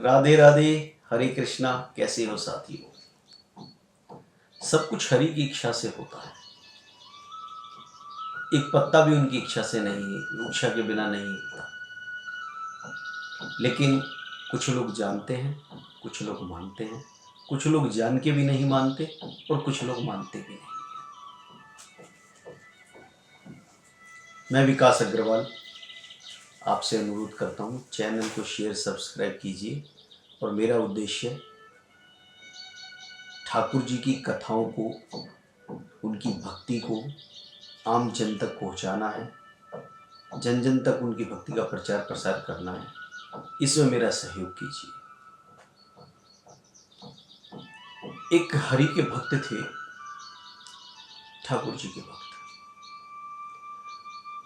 राधे राधे। हरे कृष्णा। कैसे हो साथियों? सब कुछ हरि की इच्छा से होता है। एक पत्ता भी उनकी इच्छा से नहीं, इच्छा के बिना नहीं होता। लेकिन कुछ लोग जानते हैं, कुछ लोग मानते हैं, कुछ लोग जान के भी नहीं मानते और कुछ लोग मानते भी नहीं। मैं विकास अग्रवाल आपसे अनुरोध करता हूँ, चैनल को शेयर सब्सक्राइब कीजिए। और मेरा उद्देश्य ठाकुर जी की कथाओं को, उनकी भक्ति को आम जन तक पहुँचाना है, जन जन तक उनकी भक्ति का प्रचार प्रसार करना है। इसमें मेरा सहयोग कीजिए। एक हरि के भक्त थे, ठाकुर जी के भक्त।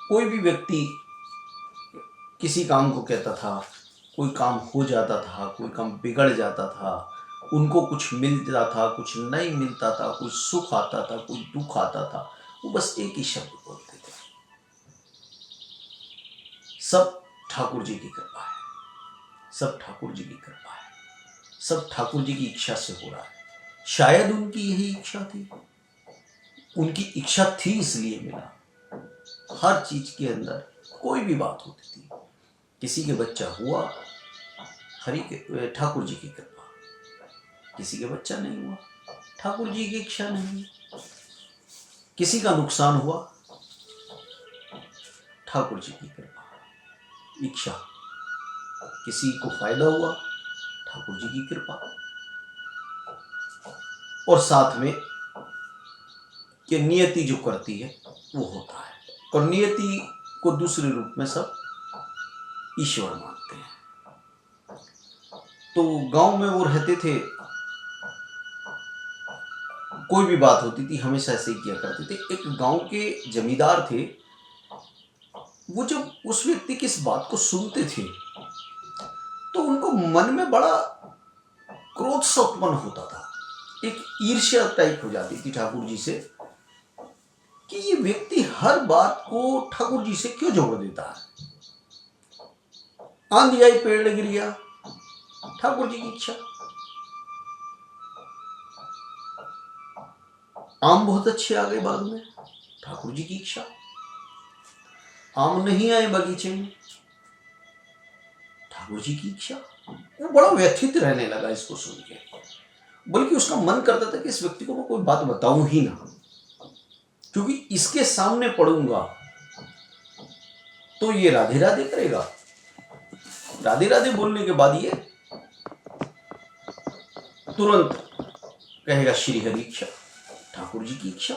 कोई भी व्यक्ति किसी काम को कहता था, कोई काम हो जाता था, कोई काम बिगड़ जाता था, उनको कुछ मिलता था, कुछ नहीं मिलता था, कुछ सुख आता था, कुछ दुख आता था, वो बस एक ही शब्द बोलते थे, सब ठाकुर जी की कृपा है, सब ठाकुर जी की कृपा है, सब ठाकुर जी की इच्छा से हो रहा है। शायद उनकी यही इच्छा थी, उनकी इच्छा थी इसलिए मिला। हर चीज के अंदर कोई भी बात होती थी, किसी के बच्चा हुआ, हरि के ठाकुर जी की कृपा, किसी के बच्चा नहीं हुआ, ठाकुर जी की इच्छा नहीं, किसी का नुकसान हुआ, ठाकुर जी की कृपा इच्छा, किसी को फायदा हुआ, ठाकुर जी की कृपा। और साथ में कि नियति जो करती है वो होता है, और नियति को दूसरे रूप में सब ईश्वर मानते हैं। तो गांव में वो रहते थे, कोई भी बात होती थी हमेशा ऐसे ही किया करते थे। एक गांव के जमींदार थे, वो जब उस व्यक्ति की इस बात को सुनते थे तो उनको मन में बड़ा क्रोध सा उत्पन्न होता था, एक ईर्ष्या टाइप हो जाती थी ठाकुर जी से कि ये व्यक्ति हर बात को ठाकुर जी से क्यों जोड़ देता है। आंधी आई, पेड़ गिर गया, ठाकुर जी की इच्छा। आम बहुत अच्छे आ गए बाग में, ठाकुर जी की इच्छा। आम नहीं आए बगीचे में, ठाकुर जी की इच्छा। वो बड़ा व्यथित रहने लगा इसको सुन के, बल्कि उसका मन करता था कि इस व्यक्ति को मैं कोई बात बताऊं ही ना, क्योंकि इसके सामने पढ़ूंगा तो ये राधे राधे करेगा, राधे राधे बोलने के बाद ये तुरंत कहेगा श्री हरि इच्छा, ठाकुर जी की इच्छा।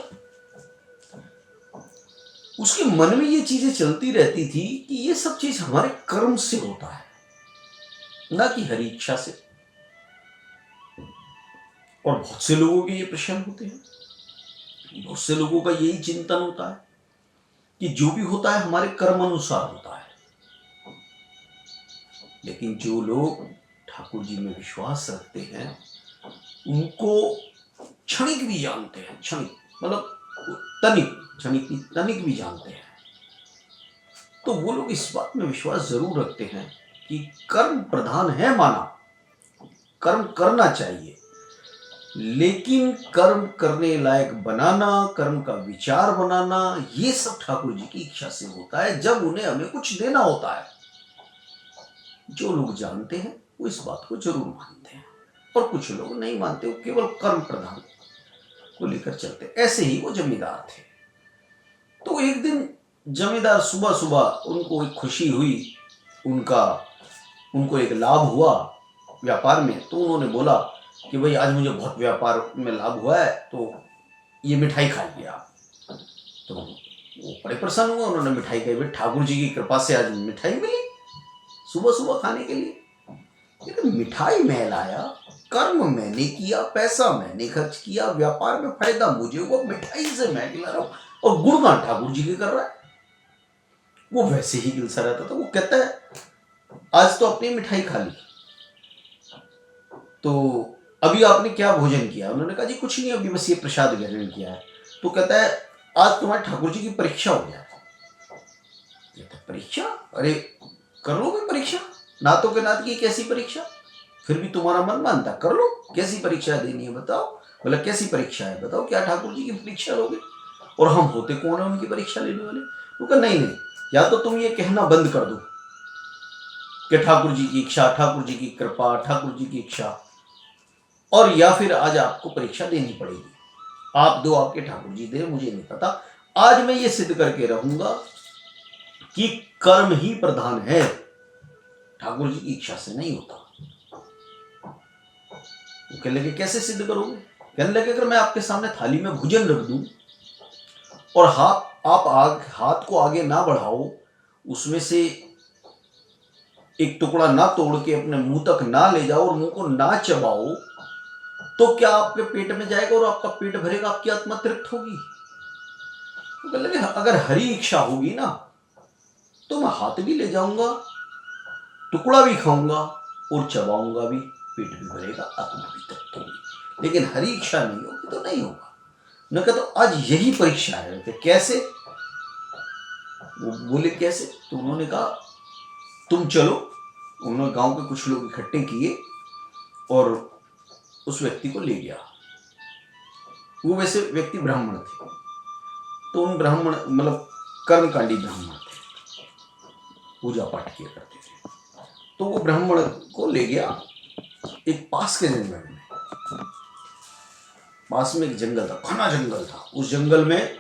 उसके मन में ये चीजें चलती रहती थी कि ये सब चीज हमारे कर्म से होता है, ना कि हरि इच्छा से। और बहुत से लोगों के ये प्रश्न होते हैं, बहुत से लोगों का यही चिंतन होता है कि जो भी होता है हमारे कर्म अनुसार होता है। लेकिन जो लोग ठाकुर जी में विश्वास रखते हैं, उनको क्षणिक भी जानते हैं, क्षणिक मतलब तनिक भी जानते हैं, तो वो लोग इस बात में विश्वास जरूर रखते हैं कि कर्म प्रधान है, माना कर्म करना चाहिए, लेकिन कर्म करने लायक बनाना, कर्म का विचार बनाना, ये सब ठाकुर जी की इच्छा से होता है, जब उन्हें हमें कुछ देना होता है। जो लोग जानते हैं वो इस बात को जरूर मानते हैं, और कुछ लोग नहीं मानते, वो केवल कर्म प्रधान को लेकर चलते। ऐसे ही वो जमींदार थे। तो एक दिन जमींदार सुबह सुबह, उनको एक खुशी हुई, उनको एक लाभ हुआ व्यापार में, तो उन्होंने बोला कि भाई आज मुझे बहुत व्यापार में लाभ हुआ है, तो ये मिठाई खाइए आप। तो वो बड़े प्रसन्न हुए, उन्होंने मिठाई खाई। ठाकुर जी की कृपा से आज मिठाई मिली सुबह सुबह खाने के लिए। लेकिन मिठाई मैं लाया, कर्म मैंने किया, पैसा मैंने खर्च किया, व्यापार में फायदा मुझे हुआ, मिठाई से मैं खिला रहा हूं, और गुणगान ठाकुर जी के कर रहा है। वो वैसे ही गिलसा रहता था। वो कहता है आज तो अपनी मिठाई खा ली, तो अभी आपने क्या भोजन किया? उन्होंने कहा जी कुछ नहीं, अभी बस ये प्रसाद ग्रहण किया है। तो कहता है आज तुम्हारे ठाकुर जी की परीक्षा हो गया। परीक्षा? अरे कर लोगे परीक्षा? नातों के नात की कैसी परीक्षा? फिर भी तुम्हारा मन मानता, कर लो, कैसी परीक्षा देनी है बताओ, बोला कैसी परीक्षा है बताओ, क्या ठाकुर जी की परीक्षा लोगे? और हम होते कौन है उनकी परीक्षा लेने वाले? तो कहा नहीं नहीं, या तो तुम ये कहना बंद कर दो कि ठाकुर जी की इच्छा, ठाकुर जी की कृपा, ठाकुर जी की इच्छा, और या फिर आज आपको परीक्षा देनी पड़ेगी। आप दो, आपके ठाकुर जी दे, मुझे नहीं पता। आज मैं ये सिद्ध करके रहूंगा कि कर्म ही प्रधान है, ठाकुर जी की इच्छा से नहीं होता। वो कहने लगे कैसे सिद्ध करोगे? कहने लगे अगर मैं आपके सामने थाली में भोजन रख दूं और हाथ को आगे ना बढ़ाओ, उसमें से एक टुकड़ा ना तोड़ के अपने मुंह तक ना ले जाओ और मुंह को ना चबाओ, तो क्या आपके पेट में जाएगा और आपका पेट भरेगा, आपकी आत्मा तृप्त होगी? तो कहने लगे अगर हरी इच्छा होगी ना तो मैं हाथ भी ले जाऊंगा, टुकड़ा भी खाऊंगा और चबाऊंगा भी, पेट भी भरेगा, आत्मा भी तृप्त होगी। लेकिन हरी इच्छा नहीं होगी तो नहीं होगा। न कहा तो आज यही परीक्षा है। तो कैसे? वो बोले कैसे? तो उन्होंने कहा तुम चलो। उन्होंने गांव के कुछ लोग इकट्ठे किए और उस व्यक्ति को ले गया। वो वैसे व्यक्ति ब्राह्मण थे, तो उन ब्राह्मण मतलब कर्मकांडी ब्राह्मण थे, पूजा पाठ किया करते थे। तो वो ब्राह्मण को ले गया एक पास के जंगल में। पास में एक जंगल था, घना जंगल था। उस जंगल में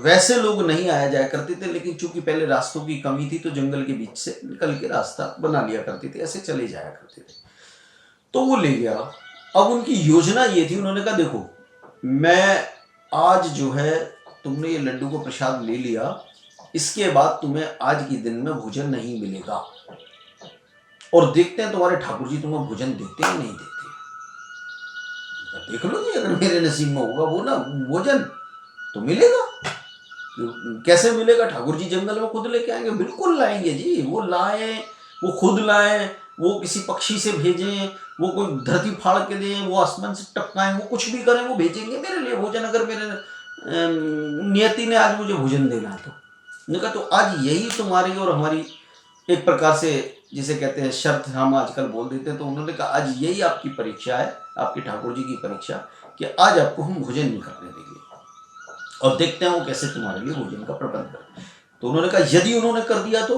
वैसे लोग नहीं आया जाया करते थे, लेकिन चूंकि पहले रास्तों की कमी थी तो जंगल के बीच से निकल के रास्ता बना लिया करते थे, ऐसे चले जाया करते थे। तो वो ले गया। अब उनकी योजना ये थी, उन्होंने कहा देखो मैं आज जो है, तुमने ये लड्डू को प्रसाद ले लिया, इसके बाद तुम्हें आज के दिन में भोजन नहीं मिलेगा, और देखते हैं तुम्हारे ठाकुर जी तुम्हें भोजन देते या नहीं देते। देख लो जी, अगर मेरे नसीब में होगा वो ना भोजन तो मिलेगा। कैसे मिलेगा? ठाकुर जी जंगल में खुद लेके आएंगे, बिल्कुल लाएंगे जी। वो लाए, वो खुद लाए, वो किसी पक्षी से भेजें, वो कोई धरती फाड़ के दें, वो आसमान से टपकाएं, वो कुछ भी करें, वो भेजेंगे मेरे लिए भोजन, अगर मेरे नियति ने आज मुझे भोजन देना है तो। मैंने कहा तो आज यही तुम्हारी और हमारी एक प्रकार से जिसे कहते हैं शर्त, हम आजकल बोल देते हैं। तो उन्होंने कहा आज यही आपकी परीक्षा है, आपके ठाकुर जी की परीक्षा, कि आज आपको हम भोजन नहीं करने देंगे और देखते हैं वो कैसे तुम्हारे लिए भोजन का प्रबंध करें। तो उन्होंने कहा यदि उन्होंने कर दिया तो,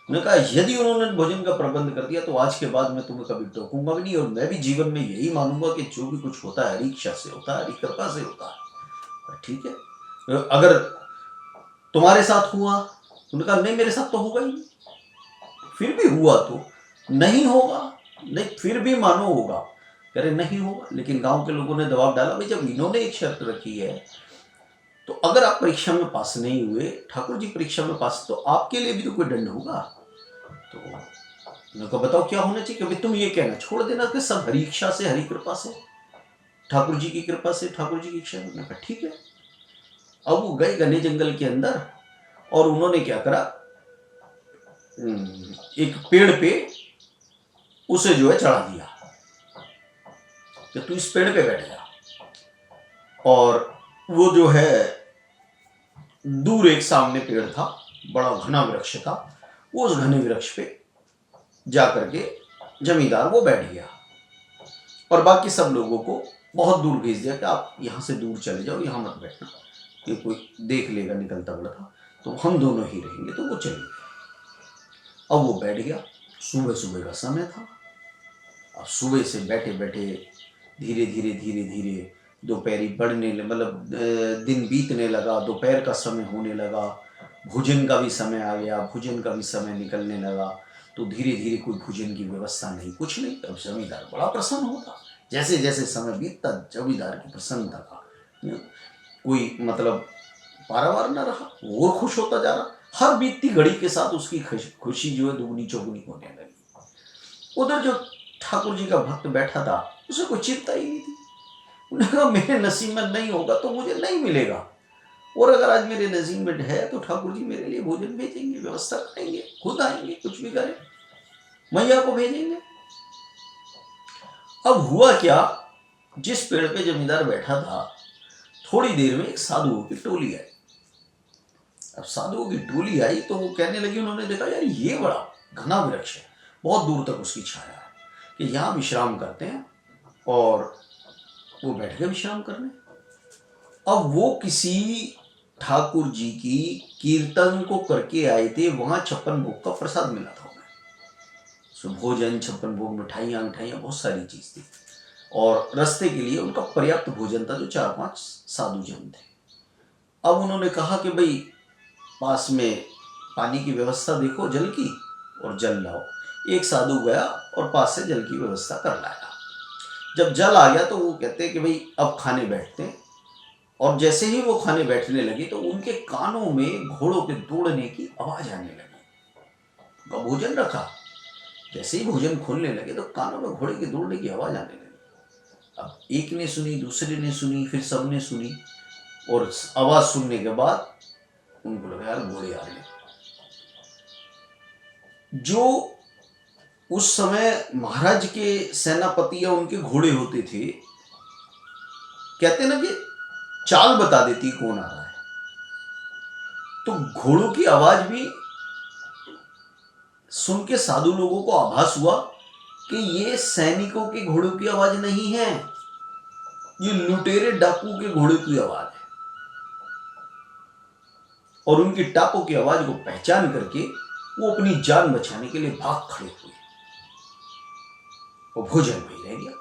उन्होंने कहा यदि उन्होंने भोजन का प्रबंध कर दिया तो आज के बाद मैं तुम्हें कभी टोकूंगा भी नहीं, और मैं भी जीवन में यही मानूंगा कि जो भी कुछ होता है हरी इच्छा से होता है, हरी कृपा से होता है। ठीक है, अगर तुम्हारे साथ हुआ, उन्होंने कहा नहीं मेरे साथ तो होगा ही, फिर भी हुआ तो नहीं होगा, नहीं फिर भी मानो होगा। कह रहे नहीं होगा। लेकिन गांव के लोगों ने दबाव डाला, भाई जब इन्होंने एक शर्त रखी है तो अगर आप परीक्षा में पास नहीं हुए, ठाकुर जी परीक्षा में पास, तो आपके लिए भी तो कोई दंड होगा। तो उन्होंने कहा बताओ क्या होना चाहिए? कि तुम ये कहना छोड़ देना कि सब हरी इच्छा से, हरी कृपा से, ठाकुर जी की कृपा से, ठाकुर जी की इच्छा। उन्होंने कहा ठीक है। अब वो गए घने जंगल के अंदर और उन्होंने क्या करा, एक पेड़ पे उसे जो है चढ़ा दिया कि तू इस पेड़ पे बैठ जा। और वो जो है दूर एक सामने पेड़ था, बड़ा घना वृक्ष था, वो उस घने वृक्ष पे जाकर के जमींदार वो बैठ गया और बाकी सब लोगों को बहुत दूर भेज दिया कि आप यहां से दूर चले जाओ, यहां मत बैठना, कि कोई देख लेगा निकलता बड़ा था, तो हम दोनों ही रहेंगे। तो वो चले गए। अब वो बैठ गया। सुबह सुबह का समय था। अब सुबह से बैठे बैठे धीरे धीरे धीरे धीरे दोपहरी बढ़ने, मतलब दिन बीतने लगा, दोपहर का समय होने लगा, भोजन का भी समय आ गया, भोजन का भी समय निकलने लगा। तो धीरे धीरे कोई भोजन की व्यवस्था नहीं, कुछ नहीं। अब जमींदार बड़ा प्रसन्न होता, जैसे जैसे समय बीतता जमींदार की प्रसन्नता का कोई मतलब पारावार न रहा, वो खुश होता जा रहा। हर बीतती घड़ी के साथ उसकी खुशी जो है दुगनी चौगुनी होने लगी। उधर जो ठाकुर जी का भक्त बैठा था उसे कोई चिंता ही नहीं थी। उन्होंने कहा मेरे नसीब में नहीं होगा तो मुझे नहीं मिलेगा, और अगर आज मेरे नसीब में है तो ठाकुर जी मेरे लिए भोजन भेजेंगे, व्यवस्था करेंगे, खुद आएंगे, कुछ भी करें, मैया को भेजेंगे। अब हुआ क्या, जिस पेड़ पे जमींदार बैठा था थोड़ी देर में एक साधुओं की टोली आई। अब साधुओं की टोली आई तो वो कहने लगी, उन्होंने देखा यार ये बड़ा घना वृक्ष है, बहुत दूर तक उसकी छाया है, कि यहाँ विश्राम करते हैं, और वो बैठ गए विश्राम करने। अब वो किसी ठाकुर जी की कीर्तन को करके आए थे, वहां 56 भोग का प्रसाद मिला था उन्हें। सो भोजन, 56 भोग, मिठाइयाँ मिठाइयाँ बहुत सारी चीज थी, और रास्ते के लिए उनका पर्याप्त भोजन था जो 4-5 साधु जन थे। अब उन्होंने कहा कि भाई पास में पानी की व्यवस्था देखो जल की, और जल लाओ। एक साधु गया और पास से जल की व्यवस्था कर लाया। जब जल आ गया तो वो कहते हैं कि भाई अब खाने बैठते हैं, और जैसे ही वो खाने बैठने लगे तो उनके कानों में घोड़ों के दौड़ने की आवाज आने लगी। उनका भोजन रखा, जैसे ही भोजन खोलने लगे तो कानों में घोड़े के दौड़ने की आवाज आने लगी। अब एक ने सुनी, दूसरे ने सुनी, फिर सबने सुनी, और आवाज सुनने के बाद उनको लगा यार घोड़े आ रहे हैं। जो उस समय महाराज के सेनापति या उनके घोड़े होते थे, कहते ना कि चाल बता देती कौन आ रहा है, तो घोड़ों की आवाज भी सुन के साधु लोगों को आभास हुआ कि ये सैनिकों के घोड़ों की आवाज नहीं है, ये लुटेरे डाकू के घोड़े की आवाज है। और उनकी टापों की आवाज को पहचान करके वो अपनी जान बचाने के लिए भाग खड़े हुए। वो भोजन वही रह गया,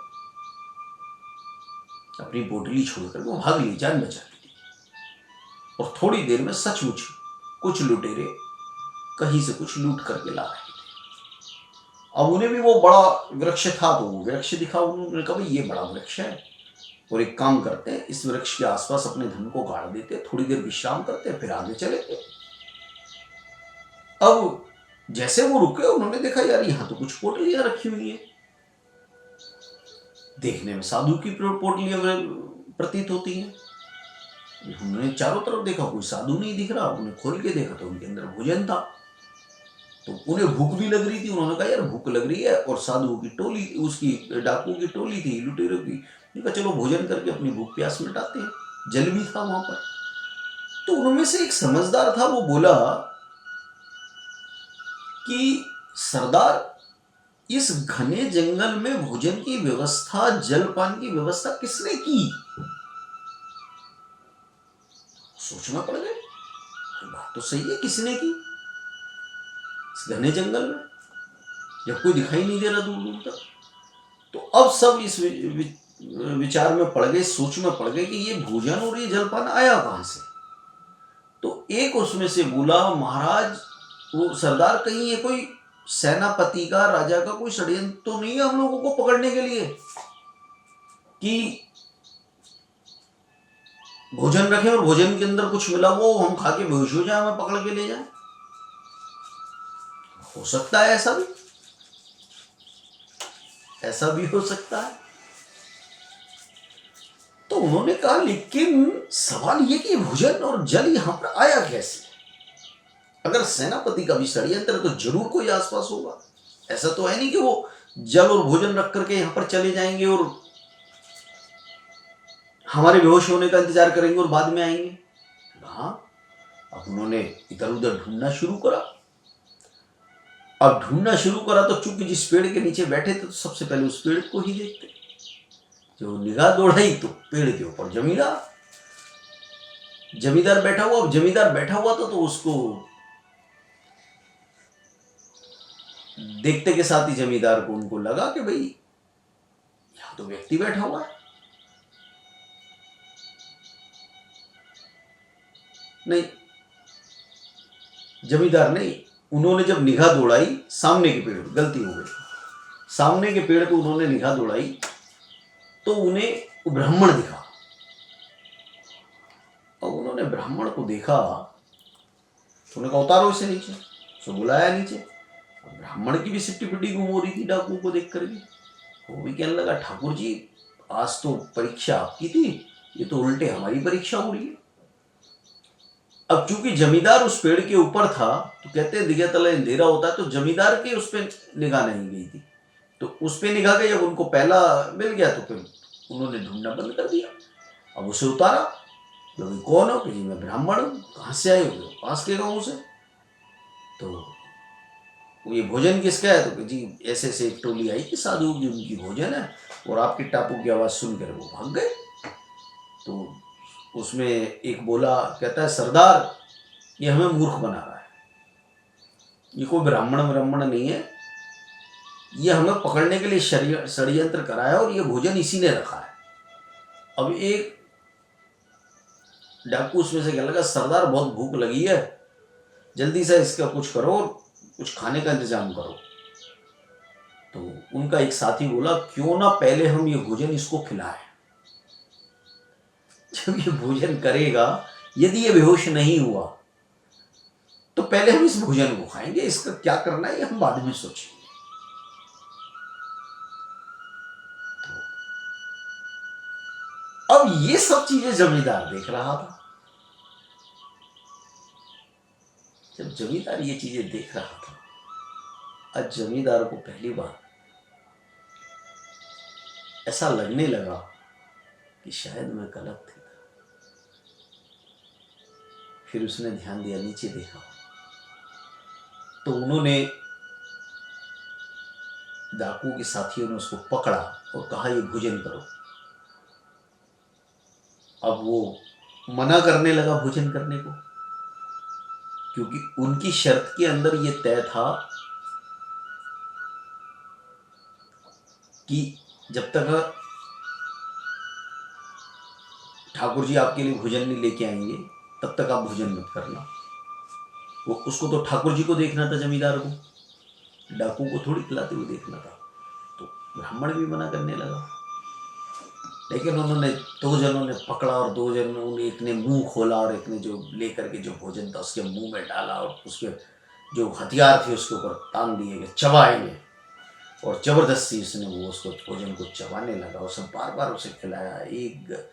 अपनी पोटली छोड़कर वो भाग ली, जान बचा ली। और थोड़ी देर में सचमुच कुछ लुटेरे कहीं से कुछ लूट करके ला रहे थे। अब उन्हें भी वो बड़ा वृक्ष था, तो वो वृक्ष दिखा। उन्होंने कहा भाई ये बड़ा वृक्ष है, और एक काम करते हैं, इस वृक्ष के आसपास अपने धन को गाड़ देते, थोड़ी देर विश्राम करते, फिर आगे चले गए। अब जैसे वो रुके, उन्होंने देखा यार यहाँ तो कुछ पोटलियां रखी हुई है, देखने में साधु की पोटलियां प्रतीत होती हैं। उन्होंने चारों तरफ देखा, कोई साधु नहीं दिख रहा। उन्हें खोल के देखा तो उनके अंदर भोजन था। तो उन्हें भूख भी लग रही थी। उन्होंने कहा यार भूख लग रही है, और साधुओं की टोली, उसकी डाकुओं की टोली थी, लुटेरों की। उन्होंने कहा चलो भोजन करके अपनी भूख प्यास मिटाते हैं। जल भी था वहां पर। तो उनमें से एक समझदार था, वो बोला कि सरदार, इस घने जंगल में भोजन की व्यवस्था, जलपान की व्यवस्था किसने की? सोचना पड़ गया, बात तो सही है, किसने की इस घने जंगल में, जब कोई दिखाई नहीं दे रहा दूर दूर तक। तो अब सब इस विचार में पड़ गए, सोच में पड़ गए कि ये भोजन और ये जलपान आया कहां से। तो एक उसमें से बोला, महाराज वो सरदार, कहीं ये कोई सेनापति का, राजा का कोई षड्यंत्र तो नहीं है हम लोगों को पकड़ने के लिए, कि भोजन रखें और भोजन के अंदर कुछ मिला वो हम खा के बेहोश हो जाए, हमें पकड़ के ले जाए? हो सकता है, ऐसा भी हो सकता है। तो उन्होंने कहा लेकिन सवाल ये कि भोजन और जल यहां पर आया कैसे? अगर सेनापति का भी षड्यंत्र तो जरूर कोई आसपास होगा। ऐसा तो है नहीं कि वो जल और भोजन रख करके यहां पर चले जाएंगे और हमारे बेहोश होने का इंतजार करेंगे और बाद में आएंगे। हाँ, अब उन्होंने इधर उधर ढूंढना शुरू करा। अब ढूंढना शुरू करा तो चूंकि जिस पेड़ के नीचे बैठे थे तो सबसे पहले उस पेड़ को ही देखते। जो निगाह दौड़ाई तो पेड़ के ऊपर जमींदार बैठा हुआ। अब जमींदार बैठा हुआ था तो उसको देखते के साथ ही जमींदार को उनको लगा कि भाई यहां तो व्यक्ति बैठा हुआ है। नहीं, जमींदार नहीं, उन्होंने जब निगाह दौड़ाई सामने के पेड़, गलती हो गई, सामने के पेड़ को उन्होंने निगाह दौड़ाई तो उन्हें ब्राह्मण दिखा। और उन्होंने ब्राह्मण को देखा तो उन्होंने कहा उतारो इसे नीचे। सो बुलाया नीचे। ब्राह्मण की भी सिट्टी पिट्टी गुम हो रही थी डाकुओं को देख करके। वो भी कहने लगा, ठाकुर जी आज तो परीक्षा आपकी थी, ये तो उल्टे हमारी परीक्षा हो रही है। अब चूंकि जमींदार उस पेड़ के ऊपर था तो कहते हैं दिया तले अंधेरा होता है, तो जमींदार की उस पर निगाह नहीं गई थी। तो उस पर निगाह गई। जब उनको पहला मिल गया तो फिर उन्होंने ढूंढना बंद कर दिया। अब उसे उतारा, तो कौन हो? कि जी मैं ब्राह्मण हूं। कहां से आए हो? पास के गांव से। तो ये भोजन किसका है? तो जी ऐसे ऐसे एक टोली आई कि साधु की उनकी भोजन है, और आपकी टापू की आवाज़ सुनकर वो भाग गए। तो उसमें एक बोला, कहता है सरदार ये हमें मूर्ख बना रहा है, ये कोई ब्राह्मण ब्राह्मण नहीं है, ये हमें पकड़ने के लिए षड्यंत्र कराया और ये भोजन इसी ने रखा है। अब एक डाकू उसमें से कहने लगा, सरदार बहुत भूख लगी है, जल्दी से इसका कुछ करो और कुछ खाने का इंतजाम करो। तो उनका एक साथी बोला, क्यों ना पहले हम ये भोजन इसको खिलाएं, जब ये भोजन करेगा, यदि ये बेहोश नहीं हुआ तो पहले हम इस भोजन को खाएंगे, इसका क्या करना है ये हम बाद में सोचेंगे। तो अब ये सब चीजें जमींदार देख रहा था। जब जमींदार ये चीजें देख रहा था, आज जमींदार को पहली बार ऐसा लगने लगा कि शायद मैं गलत थी। फिर उसने ध्यान दिया, नीचे देखा, तो उन्होंने डाकू के साथियों ने उसको पकड़ा और कहा ये भोजन करो। अब वो मना करने लगा भोजन करने को, क्योंकि उनकी शर्त के अंदर ये तय था कि जब तक ठाकुर जी आपके लिए भोजन नहीं लेके आएंगे तब तक आप भोजन मत करना। वो उसको तो ठाकुर जी को देखना था, जमींदार को, डाकू को थोड़ी खिलाते हुए देखना था। तो ब्राह्मण भी मना करने लगा, लेकिन उन्होंने दो जनों ने पकड़ा और दो जनों ने, एक ने मुंह खोला और एक ने जो लेकर के जो भोजन था उसके मुंह में डाला और उसके जो हथियार थे उसके ऊपर तान दिए गए, चबाएंगे, और जबरदस्ती उसने वो उसको भोजन को चबाने लगा। और सब बार बार उसे खिलाया, एक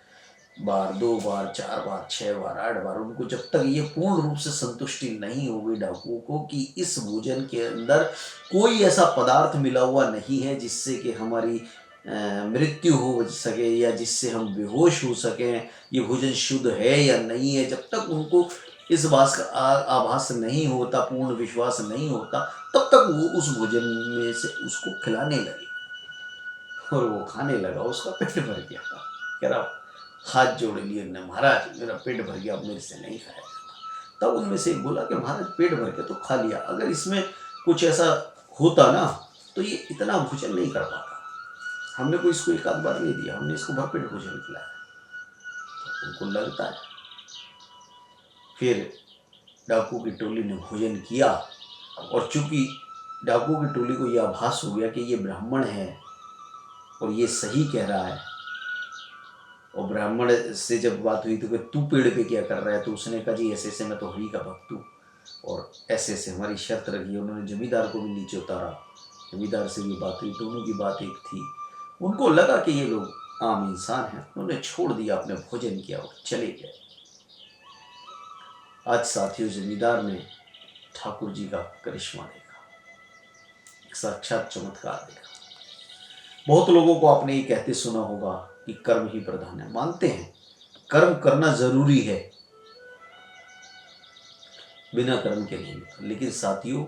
बार, दो बार, चार बार, 6 बार, 8 बार। उनको जब तक ये पूर्ण रूप से संतुष्टि नहीं हो गई डाकुओं को कि इस भोजन के अंदर कोई ऐसा पदार्थ मिला हुआ नहीं है जिससे कि हमारी मृत्यु हो सके या जिससे हम बेहोश हो सकें, ये भोजन शुद्ध है या नहीं है, जब तक उनको इस बात का आभास नहीं होता, पूर्ण विश्वास नहीं होता, तब तक वो उस भोजन में से उसको खिलाने लगे। और वो खाने लगा, उसका पेट भर गया था। कह रहा, हाथ जोड़ लिए ने, महाराज मेरा पेट भर गया, अब मेरे से नहीं खाया जाता। तब उनमें से एक बोला कि महाराज पेट भर के तो खा लिया, अगर इसमें कुछ ऐसा होता ना तो ये इतना भोजन नहीं कर पाता। हमने कोई इसको एक आध बार नहीं दिया, हमने इसको भरपेट भोजन खिलाया। तो उनको लगता है। फिर डाकू की टोली ने भोजन किया, और चूंकि डाकू की टोली को यह आभास हो गया कि ये ब्राह्मण है और ये सही कह रहा है, और ब्राह्मण से जब बात हुई तो कि तू पेड़ पे क्या कर रहा है, तो उसने कहा जी ऐसे ऐसे मैं तो हरि का भक्त हूँ और ऐसे ऐसे हमारी शर्त रखी। उन्होंने जमींदार को भी नीचे उतारा, जमींदार से भी बात हुई, दोनों की बात एक थी। उनको लगा कि ये लोग आम इंसान हैं, उन्होंने छोड़ दिया, अपने भोजन किया और चले गए। आज साथियों, जमींदार ने ठाकुर जी का करिश्मा देखा, एक साक्षात चमत्कार देखा। बहुत लोगों को आपने ये कहते सुना होगा कि कर्म ही प्रधान है, मानते हैं कर्म करना जरूरी है, बिना कर्म के नहीं होता। लेकिन साथियों,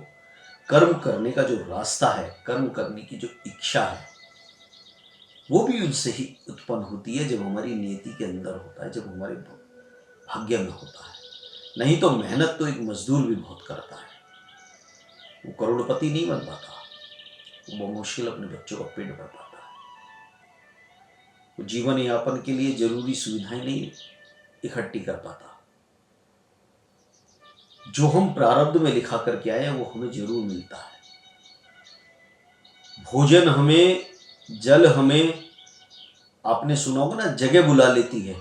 कर्म करने का जो रास्ता है, कर्म करने की जो इच्छा है, वो भी उनसे ही उत्पन्न होती है जब हमारी नियति के अंदर होता है, जब हमारे भाग्य में होता है। नहीं तो मेहनत तो एक मजदूर भी बहुत करता है, वो करोड़पति नहीं बन पाता, वो मुश्किल अपने बच्चों का पेट भर पाता है, वो जीवन यापन के लिए जरूरी सुविधाएं नहीं इकट्ठी कर पाता। जो हम प्रारब्ध में लिखा करके आए हैं वो हमें जरूर मिलता है। भोजन हमें, जल हमें, आपने सुना होगा ना, जगह बुला लेती है।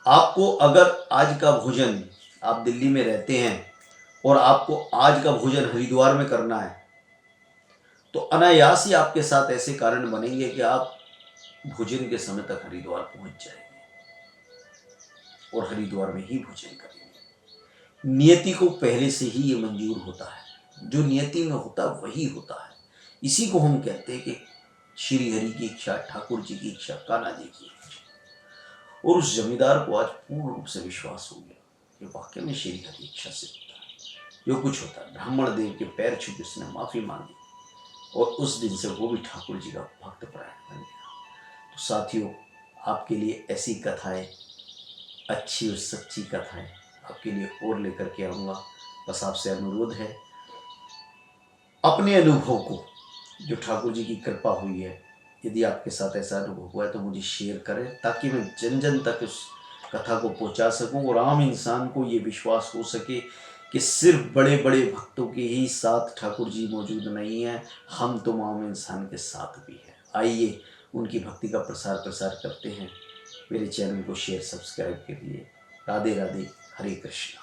आपको अगर आज का भोजन, आप दिल्ली में रहते हैं और आपको आज का भोजन हरिद्वार में करना है, तो अनायास ही आपके साथ ऐसे कारण बनेंगे कि आप भोजन के समय तक हरिद्वार पहुंच जाएंगे और हरिद्वार में ही भोजन करेंगे। नियति को पहले से ही ये मंजूर होता है, जो नियति में होता है वही होता है। इसी को हम कहते हैं कि श्री हरि की इच्छा, ठाकुर जी की इच्छा, कान्हा जी की इच्छा। और उस जमींदार को आज पूर्ण रूप से विश्वास हो गया कि वाकई में श्री हरि इच्छा से होता है। जो कुछ होता है, ब्राह्मण देव के पैर छू के उसने माफी मांगी और उस दिन से वो भी ठाकुर जी का भक्त परायण बन गया। तो साथियों, आपके लिए ऐसी कथाएं, अच्छी और सच्ची कथाएं आपके लिए और लेकर के आऊँगा। बस आपसे अनुरोध है, अपने अनुभव को, जो ठाकुर जी की कृपा हुई है, यदि आपके साथ ऐसा अनुभव हुआ है तो मुझे शेयर करें, ताकि मैं जन जन तक उस कथा को पहुंचा सकूं और आम इंसान को ये विश्वास हो सके कि सिर्फ बड़े बड़े भक्तों के ही साथ ठाकुर जी मौजूद नहीं है, हम तो आम इंसान के साथ भी हैं। आइए उनकी भक्ति का प्रसार करते हैं। मेरे चैनल को शेयर, सब्सक्राइब करिए। राधे राधे, हरे कृष्ण।